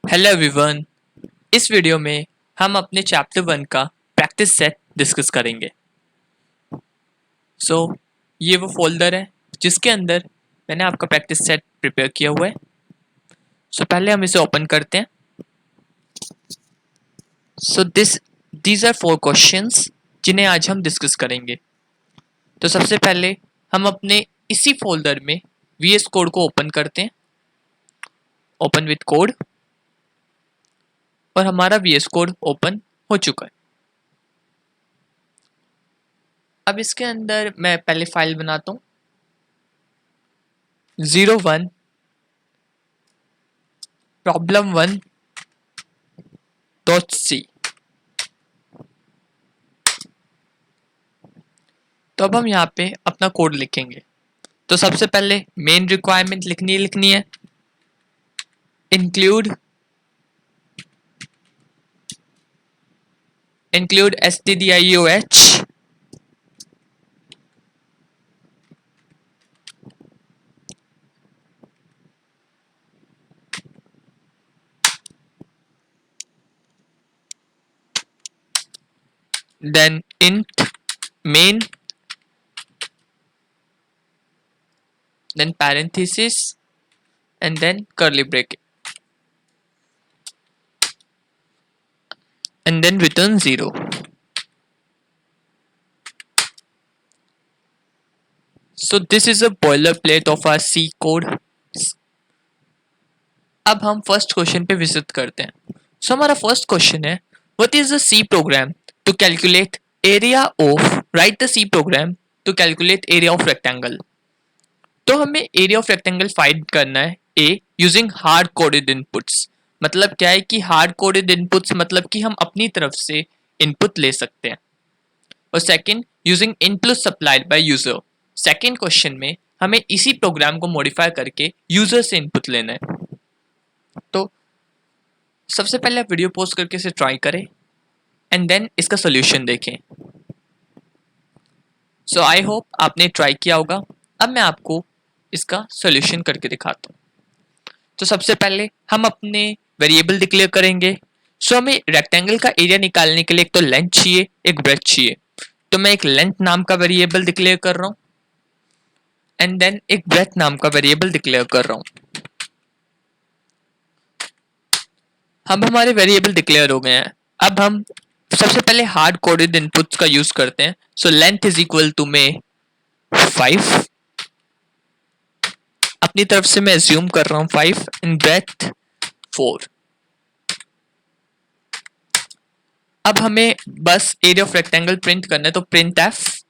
Hello everyone. इस video में हम अपने चैप्टर 1 का प्रैक्टिस सेट डिस्कस करेंगे। ये वो फोल्डर है जिसके अंदर मैंने आपका प्रैक्टिस सेट प्रिपेयर किया हुआ है। पहले हम इसे ओपन करते हैं। दीज आर 4 क्वेश्चंस जिन्हें आज हम डिस्कस करेंगे। तो सबसे पहले हम अपने इसी फोल्डर में VS कोड को ओपन करते हैं। ओपन विथ कोड, और हमारा VS कोड ओपन हो चुका है। अब इसके अंदर मैं पहले फाइल बनाता हूँ 01 problem1.c। तो अब हम यहाँ पे अपना कोड लिखेंगे। तो सबसे पहले मेन रिक्वायरमेंट लिखनी है। Include stdioh, then int main, then parenthesis, and then curly bracket, and then return 0. So this is a boilerplate of our C code. अब हम फर्स्ट क्वेश्चन पे विजिट करते हैं। हमारा फर्स्ट क्वेश्चन है, what is the C program to calculate area of, write the C program to calculate area of rectangle. तो हमें area of rectangle find करना है यूजिंग हार्ड कोडेड इनपुट्स। मतलब क्या है कि हार्ड कोडेड इनपुट्स मतलब कि हम अपनी तरफ से इनपुट ले सकते हैं। और second, using input supplied by user. Second question में हमें इसी प्रोग्राम को मॉडिफाई करके यूजर से इनपुट लेना है। तो सबसे पहले आप वीडियो पोस्ट करके इसे ट्राई करें एंड देन इसका सोल्यूशन देखें। आई होप आपने ट्राई किया होगा। अब मैं आपको इसका सोल्यूशन करके दिखाता हूँ। तो सबसे पहले हम अपने वेरिएबल डिक्लेयर करेंगे। हमें रेक्टेंगल का एरिया निकालने के लिए एक तो लेंथ चाहिए, एक ब्रेथ चाहिए। तो मैं एक लेंथ नाम का वेरिएबल डिक्लेयर कर रहा हूँ एंड देन एक ब्रेथ नाम का वेरिएबल डिक्लेयर कर रहा हूँ। अब हमारे वेरिएबल डिक्लेयर हो गए हैं। अब हम सबसे पहले हार्ड कोडेड इनपुट्स का यूज करते हैं। लेंथ इज इक्वल टू में 5, अपनी तरफ से मैं एज्यूम कर रहा हूँ 5, एंड ब्रेथ 4। अब हमें बस एरिया ऑफ रेक्टेंगल प्रिंट करना है। तो print F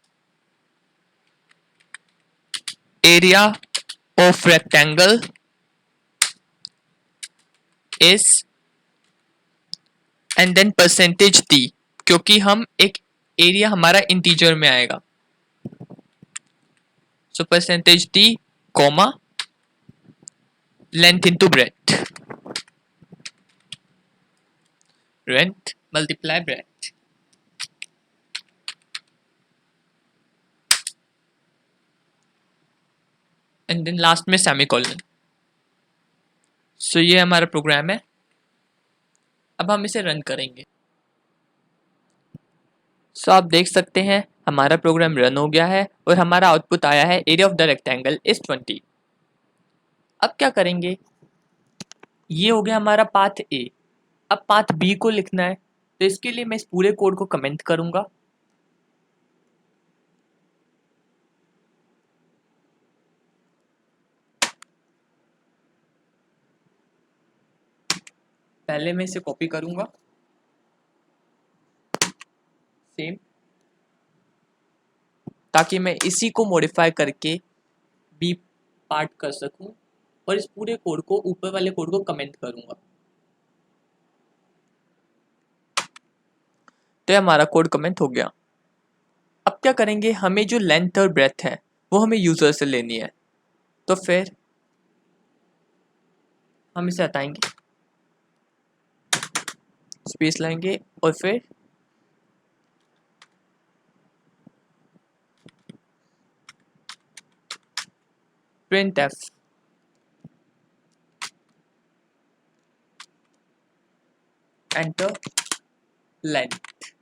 area of rectangle is, and then percentage D, क्योंकि हम एक एरिया हमारा इंटीजर में आएगा। Percentage D comma length into breadth, length multiply breadth. And then last में सेमीकोलन। ये हमारा प्रोग्राम है। अब हम इसे रन करेंगे। आप देख सकते हैं हमारा प्रोग्राम रन हो गया है और हमारा आउटपुट आया है area of the rectangle is 20। अब क्या करेंगे, ये हो गया हमारा पाथ ए। अब पाथ बी को लिखना है। तो इसके लिए मैं इस पूरे कोड को कमेंट करूंगा। पहले मैं इसे कॉपी करूंगा सेम, ताकि मैं इसी को मॉडिफाई करके बी पार्ट कर सकूं और इस पूरे कोड को, ऊपर वाले कोड को कमेंट करूंगा। तो हमारा कोड कमेंट हो गया। अब क्या करेंगे, हमें जो लेंथ और ब्रेथ है वो हमें यूजर से लेनी है। तो फिर हम इसे हटाएंगे, स्पेस लाएंगे और फिर print F enter length,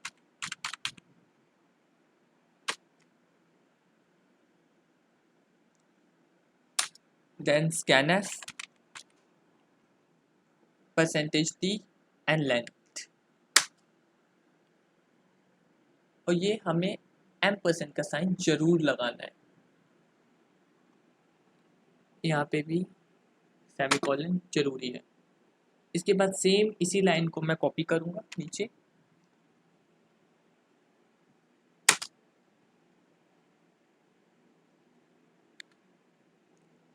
then scanf percentage d and length, और ये हमें M% का साइन जरूर लगाना है। यहाँ पे भी सेमीकोलन जरूरी है। इसके बाद सेम इसी लाइन को मैं कॉपी करूंगा नीचे,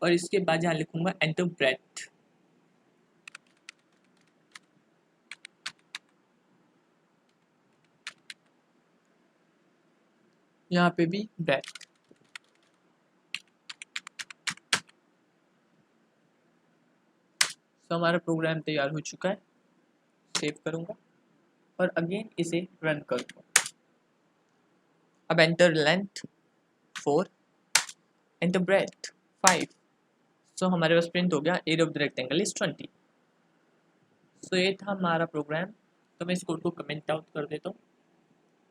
और इसके बाद यहाँ लिखूंगा एंटर ब्रेथ, यहाँ पे भी ब्रेथ। तो हमारा प्रोग्राम तैयार हो चुका है। सेव करूंगा और अगेन इसे रन करूंगा। अब एंटर लेंथ 4, एंटर ब्रेथ 5। सो हमारे पास प्रिंट हो गया area of the rectangle is 20। सो ये था हमारा प्रोग्राम। तो मैं इस कोड को कमेंट आउट कर देता हूँ।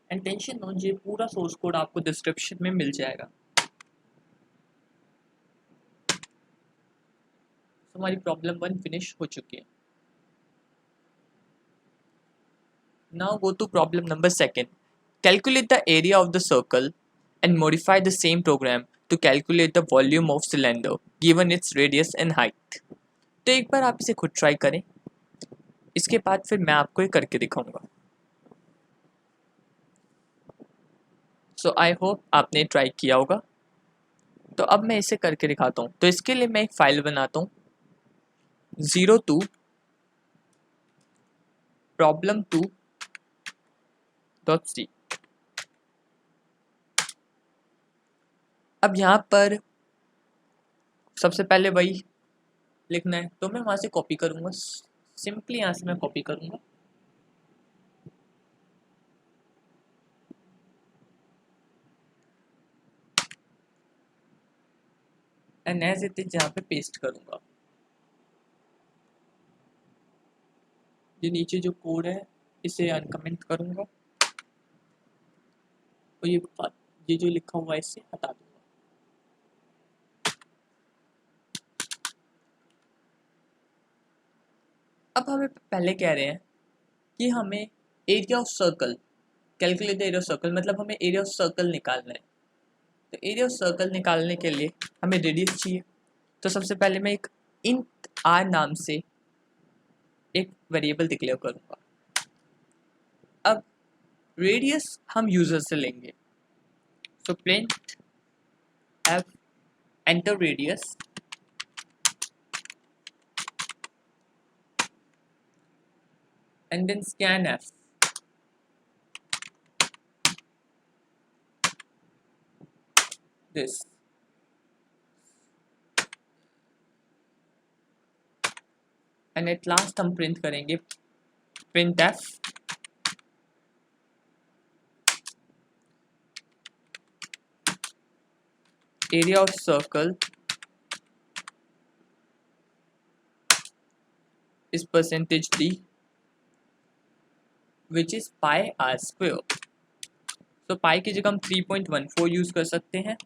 एंड टेंशन नो, ये पूरा सोर्स कोड आपको डिस्क्रिप्शन में मिल जाएगा। तो हमारी प्रॉब्लम 1 फिनिश हो चुकी है। Now go to problem number 2। Calculate the area of the circle and modify the same program to calculate the volume of cylinder given its radius and height। तो एक बार आप इसे खुद ट्राई करें, इसके बाद फिर मैं आपको ये करके दिखाऊंगा। सो आई होप आपने ट्राई किया होगा। तो अब मैं इसे करके दिखाता हूँ। तो इसके लिए मैं एक फाइल बनाता हूँ 02 problem2.c। अब यहाँ पर सबसे पहले वही लिखना है, तो मैं वहाँ से कॉपी करूँगा। सिंपली यहाँ से मैं कॉपी करूँगा, एंड एज इट इज यहाँ पे पेस्ट करूँगा। ये नीचे जो कोड है इसे अनकमेंट करूँगा और ये जो लिखा हुआ है इसे हटा दूँगा। अब हमें पहले कह रहे हैं कि हमें area of circle, calculate the area of circle, मतलब हमें एरिया ऑफ सर्कल निकालना है। तो एरिया ऑफ सर्कल निकालने के लिए हमें रेडियस चाहिए। तो सबसे पहले मैं एक इंट आर नाम से एक वेरिएबल डिक्लेयर करूँगा। अब रेडियस हम यूजर से लेंगे। So print F enter radius and then scanf this, and at last हम प्रिंट करेंगे printf area of circle is percentage d which is pi r square। तो पाई की जगह हम 3.14 यूज कर सकते हैं,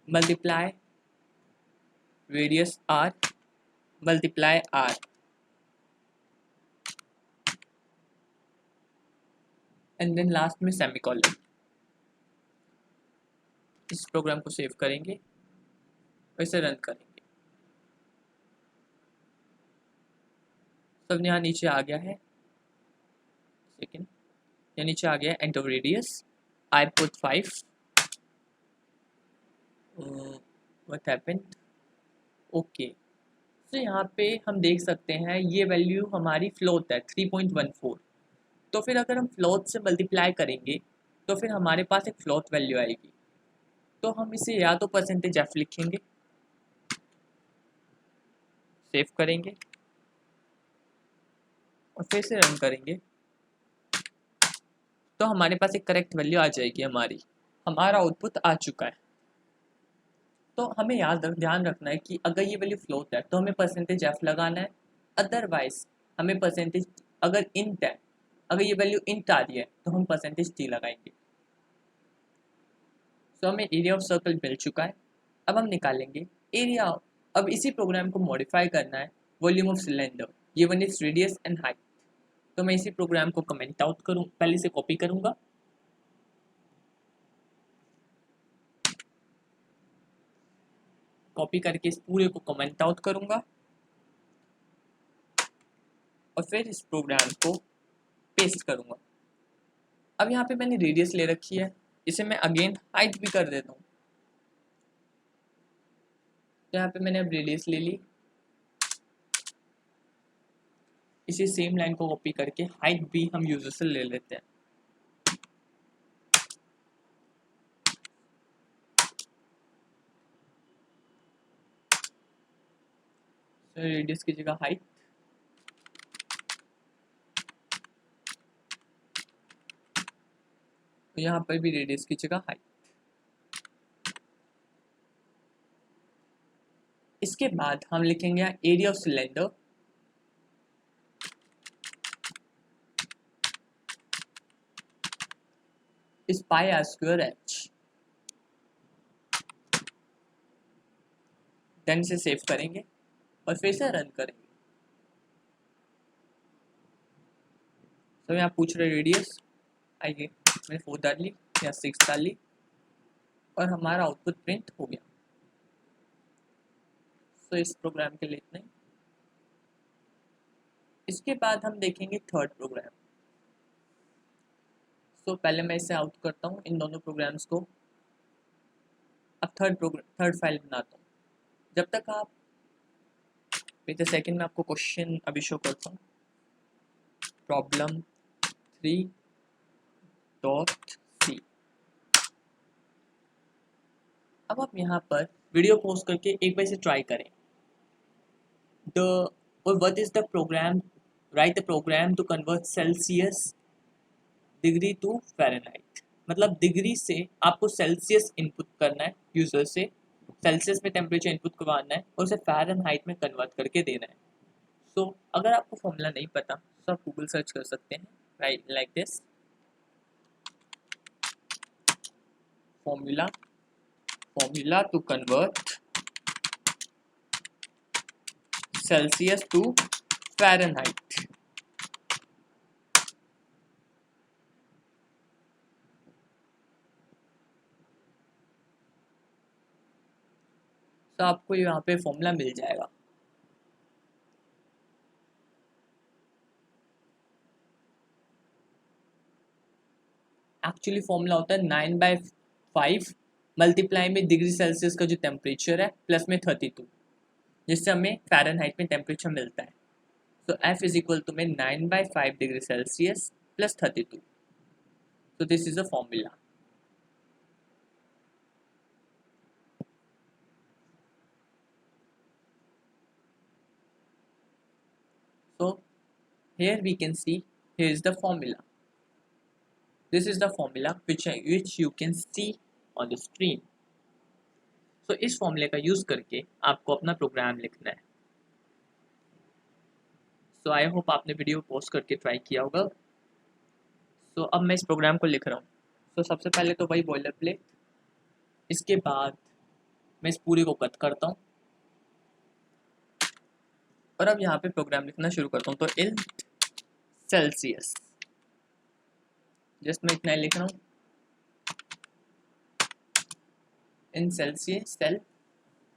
multiply radius r multiply r, and then last में सेमीकोलन। इस प्रोग्राम को सेव करेंगे और इसे रन करेंगे। सब यहाँ नीचे आ गया है, सेकेंड यहाँ नीचे आ गया enter radius, I put 5, what happened, okay. तो यहाँ पे हम देख सकते हैं ये वैल्यू हमारी फ्लोट है 3.14। तो फिर अगर हम फ्लोट से मल्टीप्लाई करेंगे तो फिर हमारे पास एक फ्लोट वैल्यू आएगी। तो हम इसे या तो परसेंटेज एफ लिखेंगे, सेव करेंगे और फिर से रन करेंगे, तो हमारे पास एक करेक्ट वैल्यू आ जाएगी। हमारा आउटपुट आ चुका है। तो हमें ध्यान रखना है कि अगर ये वैल्यू फ्लोट है तो हमें परसेंटेज एफ लगाना है, अदरवाइज हमें परसेंटेज अगर इंट है, अगर ये वैल्यू इंट आ रही है तो हम परसेंटेज टी लगाएंगे। तो हमें एरिया ऑफ सर्कल मिल चुका है। अब हम निकालेंगे एरिया। अब इसी प्रोग्राम को मॉडिफाई करना है volume of cylinder, given its radius and height. तो मैं इसी प्रोग्राम को कमेंट आउट करूँ, पहले से कॉपी करूंगा, कॉपी करके इस पूरे को कमेंट आउट करूंगा और फिर इस प्रोग्राम को पेस्ट करूंगा। अब यहाँ पे मैंने रेडियस ले रखी है, इसे मैं अगेन हाइट भी कर देता हूँ। तो यहाँ पे मैंने अब रेडियस ले ली, इसी सेम लाइन को कॉपी करके हाइट भी हम यूजर से ले लेते हैं। तो रेडियस की जगह हाइट, तो यहाँ पर भी रेडियस की जगह हाइट। इसके बाद हम लिखेंगे एरिया ऑफ सिलेंडर, इस पाई आर स्क्वायर एच। देन से सेव करेंगे और फिर से रन करेंगे। तो यहाँ पूछ रहे रेडियस, आइए मैंने 4 डाल ली या 6 डाल ली और हमारा आउटपुट प्रिंट हो गया। तो इस प्रोग्राम के लिए इतना ही। इसके बाद हम देखेंगे थर्ड प्रोग्राम। तो पहले मैं इसे आउट करता हूँ इन दोनों प्रोग्राम्स को। अब थर्ड फाइल बनाता हूँ। जब तक आप विद अ सेकेंड में आपको क्वेश्चन अभी शो करता हूँ। Problem 3.c। अब आप यहाँ पर वीडियो पॉज करके एक बार इसे ट्राई करें। What is the program? Write the program to convert Celsius degree to Fahrenheit. मतलब डिग्री से आपको सेल्सियस इनपुट करना है यूजर से, सेल्सियस में टेम्परेचर इनपुट करवाना है और उसे फ़ारेनहाइट में कन्वर्ट करके देना है। सो अगर आपको फॉर्मूला नहीं पता तो आप गूगल सर्च कर सकते हैं, write like this formula to convert Celsius to Fahrenheit. तो आपको यहाँ पे फॉर्मूला मिल जाएगा। एक्चुअली फॉर्मूला होता है 9/5 मल्टीप्लाई में डिग्री सेल्सियस का जो टेम्परेचर है प्लस में 32, जिससे हमें फ़ारेनहाइट में टेम्परेचर मिलता है। तो F इज इक्वल टू में 9/5 degree Celsius plus 32। So this is a formula. So here we can see, here is the formula. This is the formula which you can see on the screen. So इस फॉर्मूले का use करके आपको अपना programme लिखना है। So I hope आपने video pause करके ट्राई किया होगा। So अब मैं इस प्रोग्राम को लिख रहा हूँ। So सबसे पहले तो वही बॉयलर प्लेट, इसके बाद मैं इस पूरे को कट करता हूँ और अब यहाँ पे प्रोग्राम लिखना शुरू करता हूँ। तो इन सेल्सियस, जस्ट मैं इतना लिख रहा हूँ, इन सेल्सियस सेल।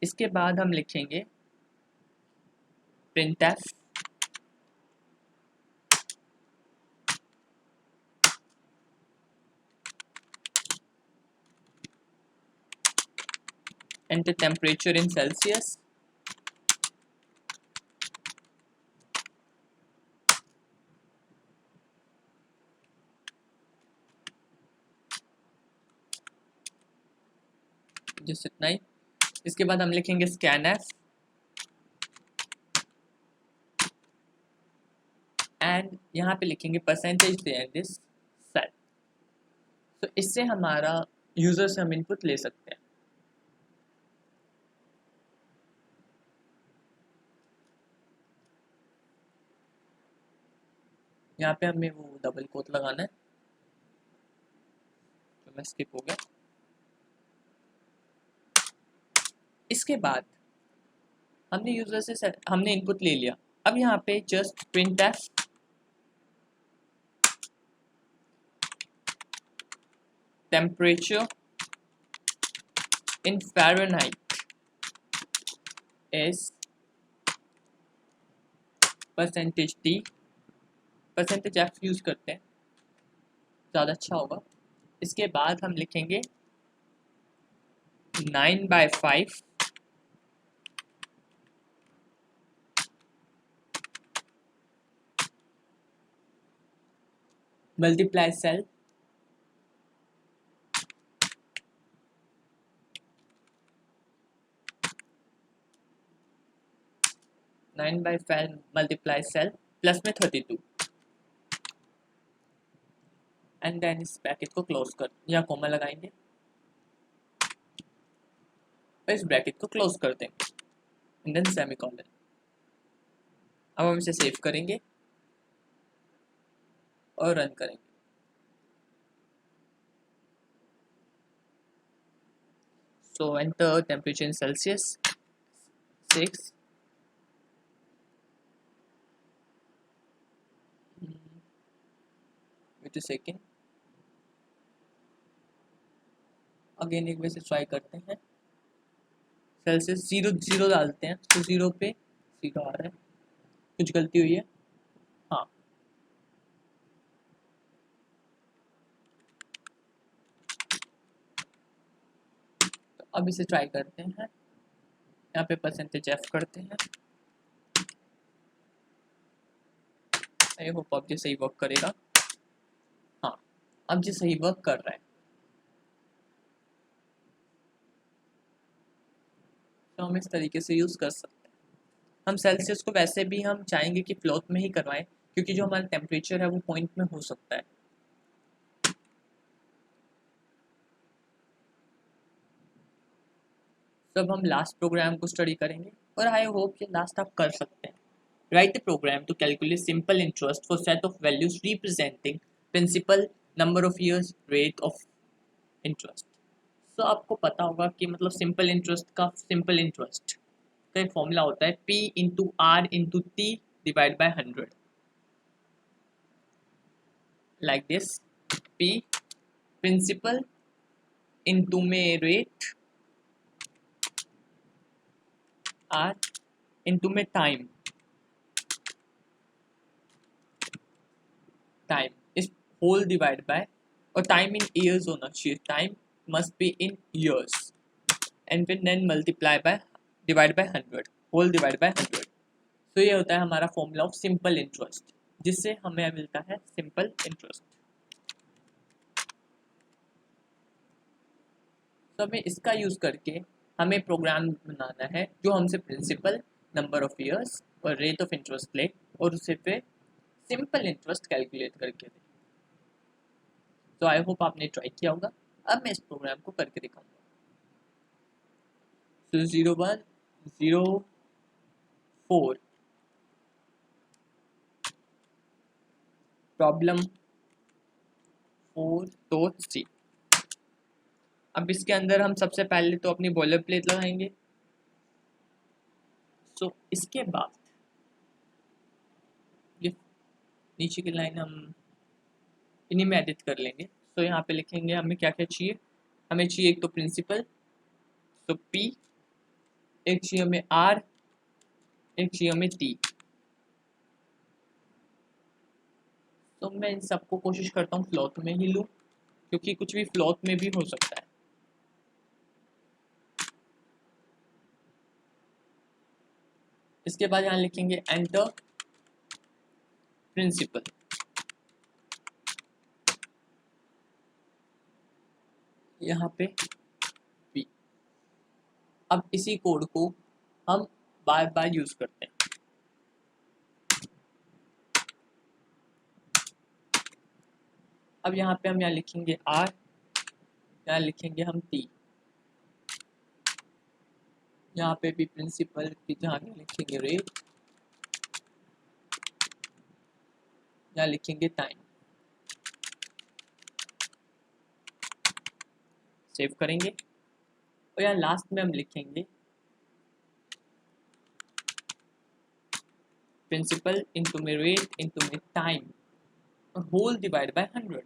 इसके बाद हम लिखेंगे printf enter temperature in Celsius, just इतना ही। इसके बाद हम लिखेंगे scanf एंड यहाँ पे लिखेंगे परसेंटेज दिस सेल। तो इससे हमारा यूजर से हम इनपुट ले सकते हैं। यहाँ पे हमें वो डबल कोट लगाना है, तो मैं स्किप हो गया। इसके बाद हमने यूजर से हमने इनपुट ले लिया। अब यहाँ पे just printf temperature in Fahrenheit is %t, %f use करते हैं, ज़्यादा अच्छा होगा। इसके बाद हम लिखेंगे 9/5 multiply cel multiply cel plus में 32 एंड देन इस ब्रैकेट को क्लोज कर, या कॉमा लगाएंगे और इस ब्रैकेट को क्लोज कर देंगे एंड देन सेमीकोलन। अब हम इसे सेव करेंगे और रन करेंगे। So enter temperature in Celsius 6, wait a second, again एक बार से ट्राई करते हैं। सेल्सियस 0 डालते हैं तो 0 पे 0 आ रहा है, कुछ गलती हुई है। हाँ, तो अब इसे ट्राई करते हैं। यहाँ पे %f करते हैं। आई होप अब ये सही वर्क करेगा। हाँ, अब ये सही वर्क कर रहा है। तो हम इस तरीके से यूज़ कर सकते हैं। हम सेल्सियस को वैसे भी हम चाहेंगे कि फ्लोट में ही करवाएं, क्योंकि जो हमारा टेम्परेचर है वो पॉइंट में हो सकता है। तो अब हम लास्ट प्रोग्राम को स्टडी करेंगे और आई होप ये लास्ट आप कर सकते हैं। Write the program to calculate simple interest for set of values representing principal, number of years, rate of interest. So आपको पता होगा कि मतलब सिंपल इंटरेस्ट का एक फॉर्मूला होता है P into R into T divide by 100, like this. P principal into में रेट, R इंटू में time is whole divide by, और टाइम इन ईयर्स होना चाहिए, time must be in years, and फिर then multiply by divide by 100, whole divide by 100। तो ये होता है हमारा फॉर्मूला ऑफ सिंपल इंटरेस्ट, जिससे हमें मिलता है सिंपल इंटरेस्ट। तो हमें इसका यूज करके हमें प्रोग्राम बनाना है जो हमसे प्रिंसिपल, नंबर ऑफ ईयर्स और रेट ऑफ इंटरेस्ट ले, और उसे फिर सिंपल इंटरेस्ट कैलकुलेट करके दे। तो आई होप आपने ट्राई किया होगा। अब मैं इस प्रोग्राम को करके दिखाऊंगा। तो 0104 प्रॉब्लम 4.c। अब इसके अंदर हम सबसे पहले तो अपनी बॉयलर प्लेट लगाएंगे। सो इसके बाद ये नीचे की लाइन हम इन्हीं में एडिट कर लेंगे। तो यहाँ पे लिखेंगे हमें क्या क्या चाहिए। हमें चाहिए एक तो प्रिंसिपल, तो P, एक चाहिए हमें R, एक चाहिए हमें T। तो मैं इन सबको कोशिश करता हूँ फ्लोट में ही लूँ, क्योंकि कुछ भी फ्लोट में भी हो सकता है। इसके बाद यहाँ लिखेंगे एंटर प्रिंसिपल, यहाँ पे P। अब इसी कोड को हम बार बार यूज करते हैं। अब यहाँ पे हम यहाँ लिखेंगे R, यहाँ लिखेंगे हम T, यहाँ पे भी प्रिंसिपल की जहाँ लिखेंगे रेट, यहाँ लिखेंगे टाइम, सेव करेंगे और यहाँ लास्ट में हम लिखेंगे प्रिंसिपल इंटू में रेट इंटू में टाइम और होल डिवाइड बाय 100।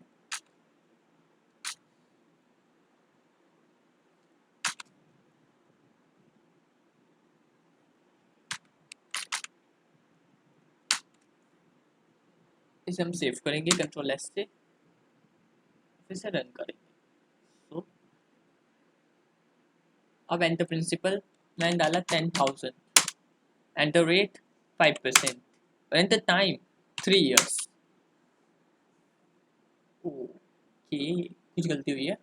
इसे हम सेव करेंगे कंट्रोल एस से, फिर से रन करेंगे। तो अब एंटर प्रिंसिपल मैंने डाला 10,000, एंटर रेट 5% और एंटर टाइम 3 years। ओके, कुछ गलती हुई है।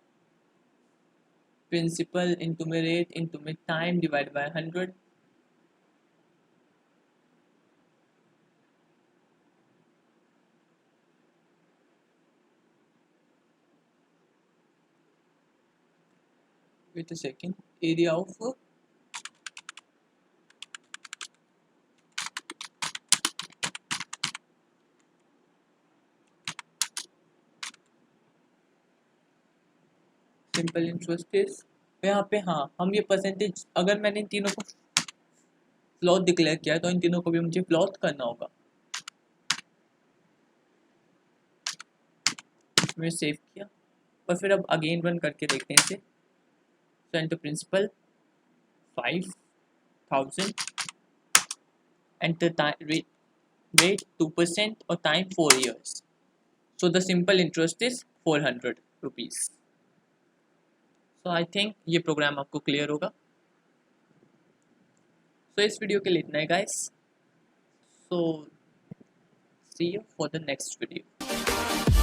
प्रिंसिपल इंटू में रेट इंटू में time divide by 100। wait a second, area of simple interest is, यहाँ पे हाँ हम ये परसेंटेज, अगर मैंने इन तीनों को फ्लॉट डिक्लेयर किया है तो इन तीनों को भी मुझे फ्लॉट करना होगा। इसमें सेव किया और फिर अब अगेन रन करके देखते हैं इसे। सेंटर प्रिंसिपल 5,000, एंटर rate 2% और time 4 years। So the simple interest is 400 rupees। So I think ये प्रोग्राम आपको क्लियर होगा। So इस वीडियो के लिए इतना है guys। So see you for the next video।